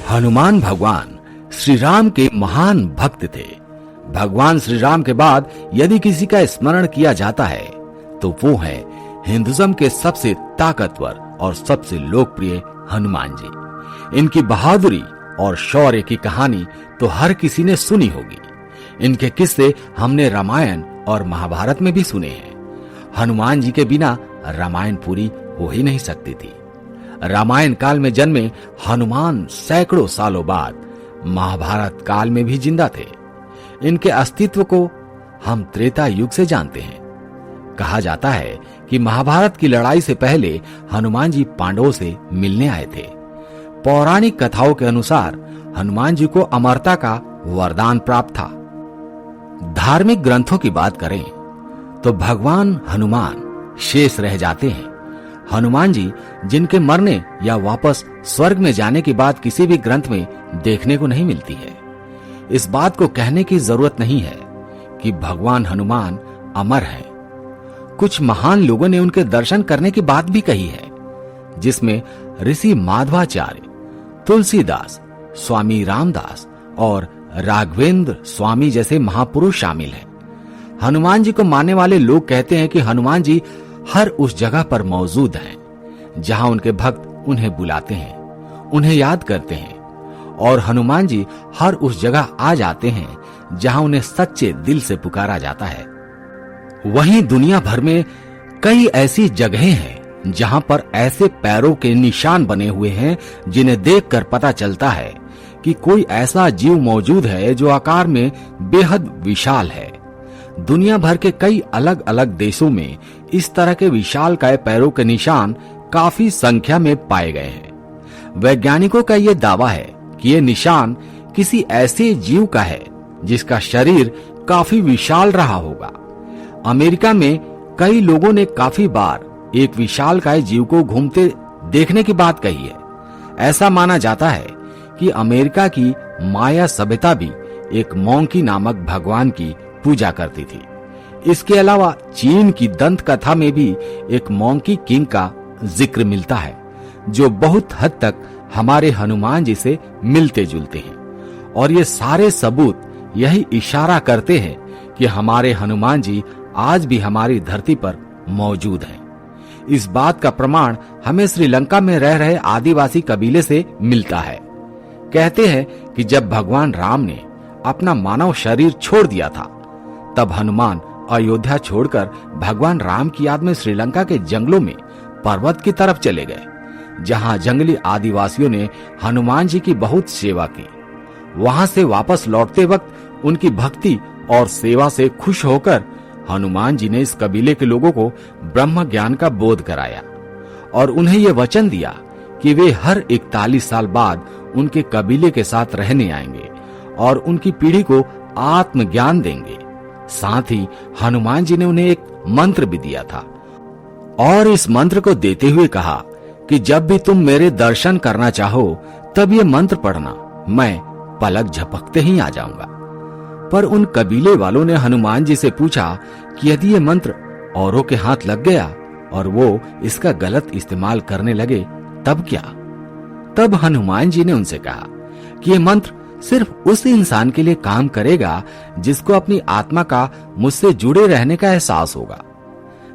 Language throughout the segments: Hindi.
हनुमान भगवान श्री राम के महान भक्त थे। भगवान श्री राम के बाद यदि किसी का स्मरण किया जाता है तो वो है हिंदुइज्म के सबसे ताकतवर और सबसे लोकप्रिय हनुमान जी। इनकी बहादुरी और शौर्य की कहानी तो हर किसी ने सुनी होगी। इनके किस्से हमने रामायण और महाभारत में भी सुने हैं। हनुमान जी के बिना रामायण पूरी हो ही नहीं सकती थी। रामायण काल में जन्मे हनुमान सैकड़ों सालों बाद महाभारत काल में भी जिंदा थे। इनके अस्तित्व को हम त्रेता युग से जानते हैं। कहा जाता है कि महाभारत की लड़ाई से पहले हनुमान जी पांडवों से मिलने आए थे। पौराणिक कथाओं के अनुसार हनुमान जी को अमरता का वरदान प्राप्त था। धार्मिक ग्रंथों की बात करें तो भगवान हनुमान शेष रह जाते हैं। हनुमान जी जिनके मरने या वापस स्वर्ग में जाने की बात किसी भी ग्रंथ में देखने को नहीं मिलती है। इस बात को कहने की जरूरत नहीं है कि भगवान हनुमान अमर हैं। कुछ महान लोगों ने उनके दर्शन करने की बात भी कही है, जिसमें ऋषि माधवाचार्य, तुलसीदास, स्वामी रामदास और राघवेंद्र स्वामी जैसे महापुरुष शामिल हैं। हनुमान जी को मानने वाले लोग कहते हैं कि हनुमान जी हर उस जगह पर मौजूद हैं जहां उनके भक्त उन्हें बुलाते हैं, उन्हें याद करते हैं, और हनुमान जी हर उस जगह आ जाते हैं जहां उन्हें सच्चे दिल से पुकारा जाता है। वहीं दुनिया भर में कई ऐसी जगहें हैं जहां पर ऐसे पैरों के निशान बने हुए हैं जिन्हें देखकर पता चलता है कि कोई ऐसा जीव मौजूद है जो आकार में बेहद विशाल है। दुनिया भर के कई अलग अलग देशों में इस तरह के विशालकाय पैरों के निशान काफी संख्या में पाए गए हैं। वैज्ञानिकों का यह दावा है कि ये निशान किसी ऐसे जीव का है जिसका शरीर काफी विशाल रहा होगा। अमेरिका में कई लोगों ने काफी बार एक विशालकाय जीव को घूमते देखने की बात कही है। ऐसा माना जाता है कि अमेरिका की माया सभ्यता भी एक मोंकी नामक भगवान की पूजा करती थी। इसके अलावा चीन की दंत कथा में भी एक मोंकी किंग का जिक्र मिलता है, जो बहुत हद तक हमारे हनुमान जी से मिलते जुलते हैं। और ये सारे सबूत यही इशारा करते हैं कि हमारे हनुमान जी आज भी हमारी धरती पर मौजूद हैं। इस बात का प्रमाण हमें श्रीलंका में रह रहे आदिवासी कबीले से मिलता है। कहते हैं कि जब भगवान राम ने अपना मानव शरीर छोड़ दिया था, तब हनुमान अयोध्या छोड़कर भगवान राम की याद में श्रीलंका के जंगलों में पर्वत की तरफ चले गए, जहां जंगली आदिवासियों ने हनुमान जी की बहुत सेवा की। वहां से वापस लौटते वक्त उनकी भक्ति और सेवा से खुश होकर हनुमान जी ने इस कबीले के लोगों को ब्रह्म ज्ञान का बोध कराया और उन्हें यह वचन दिया कि वे हर 41 साल बाद उनके कबीले के साथ रहने आएंगे और उनकी पीढ़ी को आत्मज्ञान देंगे। साथ ही हनुमान जी ने उन्हें एक मंत्र भी दिया था और इस मंत्र को देते हुए कहा कि जब भी तुम मेरे दर्शन करना चाहो तब ये मंत्र पढ़ना, मैं पलक झपकते ही आ जाऊंगा। पर उन कबीले वालों ने हनुमान जी से पूछा कि यदि ये मंत्र औरों के हाथ लग गया और वो इसका गलत इस्तेमाल करने लगे तब क्या? तब हनुमान जी ने उनसे कहा कि ये मंत्र सिर्फ उस इंसान के लिए काम करेगा जिसको अपनी आत्मा का मुझसे जुड़े रहने का एहसास होगा।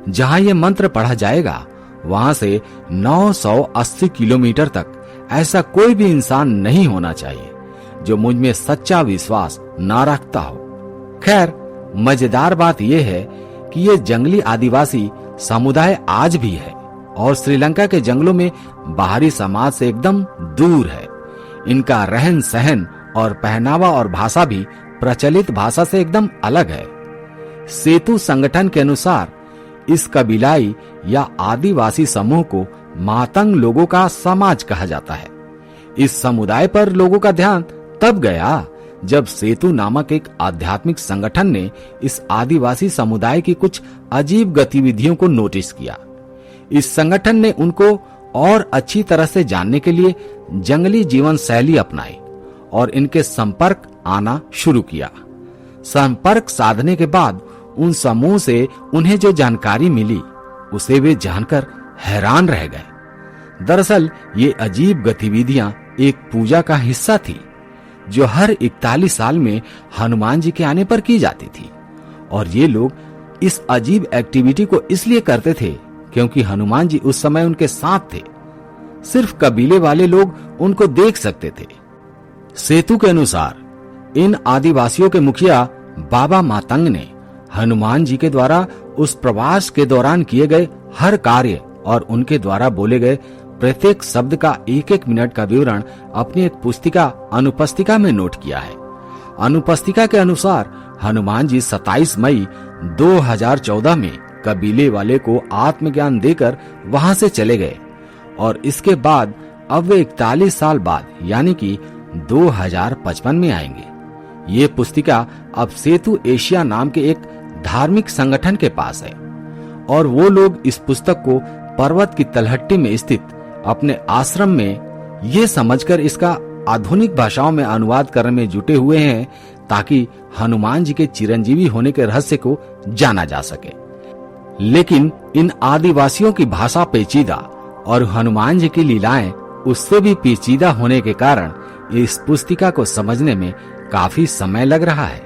जहां ये मंत्र पढ़ा जाएगा वहां से 980 किलोमीटर तक ऐसा कोई भी इंसान नहीं होना चाहिए जो मुझ में सच्चा विश्वास ना रखता हो। खैर, मजेदार बात यह है कि ये जंगली आदिवासी समुदाय आज भी है और श्रीलंका के जंगलों में बाहरी समाज से एकदम दूर है। इनका रहन सहन और पहनावा और भाषा भी प्रचलित भाषा से एकदम अलग है। सेतु संगठन के अनुसार इस कबीलाई या आदिवासी समूह को मातंग लोगों का समाज कहा जाता है। इस समुदाय पर लोगों का ध्यान तब गया जब सेतु नामक एक आध्यात्मिक संगठन ने इस आदिवासी समुदाय की कुछ अजीब गतिविधियों को नोटिस किया। इस संगठन ने उनको और अच्छी तरह से जानने के लिए जंगली जीवन शैली अपनाई और इनके संपर्क आना शुरू किया। संपर्क साधने के बाद उन समूह से उन्हें जो जानकारी मिली उसे वे जानकर हैरान रह गए। दरअसल ये अजीब गतिविधियां एक पूजा का हिस्सा थी जो हर 41 साल में हनुमान जी के आने पर की जाती थी। और ये लोग इस अजीब एक्टिविटी को इसलिए करते थे क्योंकि हनुमान जी उस समय उनके साथ थे। सिर्फ कबीले वाले लोग उनको देख सकते थे। सेतु के अनुसार इन आदिवासियों के मुखिया बाबा मातंग ने हनुमान जी के द्वारा उस प्रवास के दौरान किए गए हर कार्य और उनके द्वारा बोले गए प्रत्येक शब्द का एक एक मिनट का विवरण अपनी एक पुस्तिका अनुपस्तिका में नोट किया है। अनुपस्तिका के अनुसार हनुमान जी 27 मई 2014 में कबीले वाले को आत्मज्ञान देकर वहां से चले गए और इसके बाद अब वे 41 साल बाद यानी कि 2055 में आएंगे। ये पुस्तिका अब सेतु एशिया नाम के एक धार्मिक संगठन के पास है और वो लोग इस पुस्तक को पर्वत की तलहटी में स्थित अपने आश्रम में ये समझकर इसका आधुनिक भाषाओं में अनुवाद करने में जुटे हुए हैं ताकि हनुमान जी के चिरंजीवी होने के रहस्य को जाना जा सके। लेकिन इन आदिवासियों की भाषा पेचीदा और हनुमान जी की लीलाएं उससे भी पेचीदा होने के कारण इस पुस्तिका को समझने में काफी समय लग रहा है।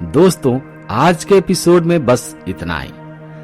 दोस्तों, आज के एपिसोड में बस इतना ही।